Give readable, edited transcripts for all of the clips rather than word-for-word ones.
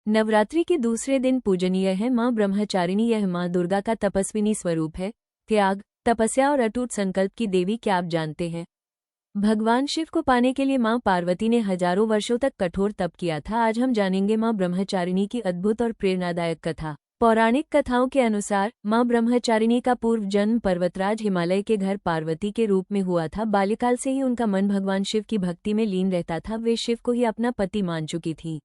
नवरात्रि के दूसरे दिन पूजनीय है मां ब्रह्मचारिणी। यह मां दुर्गा का तपस्विनी स्वरूप है, त्याग, तपस्या और अटूट संकल्प की देवी। क्या आप जानते हैं, भगवान शिव को पाने के लिए मां पार्वती ने हजारों वर्षों तक कठोर तप किया था। आज हम जानेंगे मां ब्रह्मचारिणी की अद्भुत और प्रेरणादायक कथा। पौराणिक कथाओं के अनुसार मां ब्रह्मचारिणी का पूर्व जन्म पर्वतराज हिमालय के घर पार्वती के रूप में हुआ था। बाल्यकाल से ही उनका मन भगवान शिव की भक्ति में लीन रहता था। वे शिव को ही अपना पति मान चुकी थीं।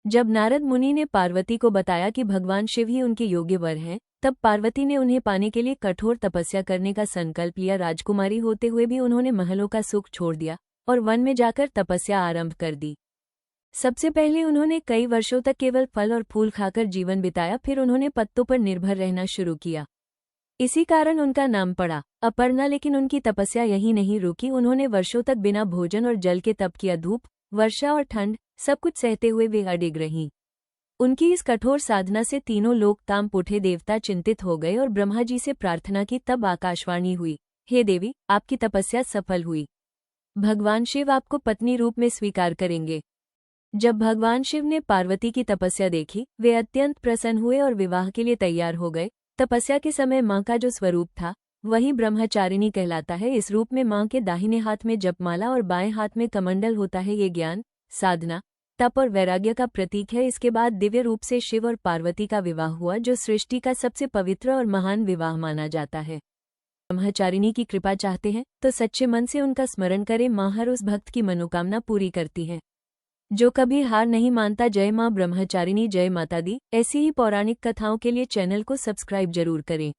जब नारद मुनि ने पार्वती को बताया कि भगवान शिव ही उनके योग्य वर हैं, तब पार्वती ने उन्हें पाने के लिए कठोर तपस्या करने का संकल्प लिया। राजकुमारी होते हुए भी उन्होंने महलों का सुख छोड़ दिया और वन में जाकर तपस्या आरंभ कर दी। सबसे पहले उन्होंने कई वर्षों तक केवल फल और फूल खाकर जीवन बिताया, फिर उन्होंने पत्तों पर निर्भर रहना शुरू किया। इसी कारण उनका नाम पड़ा अपर्णा। लेकिन उनकी तपस्या यहीं नहीं रुकी। उन्होंने वर्षों तक बिना भोजन और जल के तप किया। धूप, वर्षा और ठंड सब कुछ सहते हुए वे अडिग रहीं। उनकी इस कठोर साधना से तीनों लोक कांप उठे। देवता चिंतित हो गए और ब्रह्मा जी से प्रार्थना की। तब आकाशवाणी हुई, हे देवी, आपकी तपस्या सफल हुई। भगवान शिव आपको पत्नी रूप में स्वीकार करेंगे। जब भगवान शिव ने पार्वती की तपस्या देखी, वे अत्यंत प्रसन्न हुए और विवाह के लिए तैयार हो गए। तपस्या के समय मां का जो स्वरूप था वही ब्रह्मचारिणी कहलाता है। इस रूप में मां के दाहिने हाथ में जपमाला और बाएं हाथ में कमंडल होता है। ये ज्ञान, साधना, तप और वैराग्य का प्रतीक है। इसके बाद दिव्य रूप से शिव और पार्वती का विवाह हुआ, जो सृष्टि का सबसे पवित्र और महान विवाह माना जाता है। ब्रह्मचारिणी की कृपा चाहते हैं तो सच्चे मन से उनका स्मरण करें। मां हर उस भक्त की मनोकामना पूरी करती है जो कभी हार नहीं मानता। जय मां ब्रह्मचारिणी, जय माता दी। ऐसी ही पौराणिक कथाओं के लिए चैनल को सब्सक्राइब जरूर करें।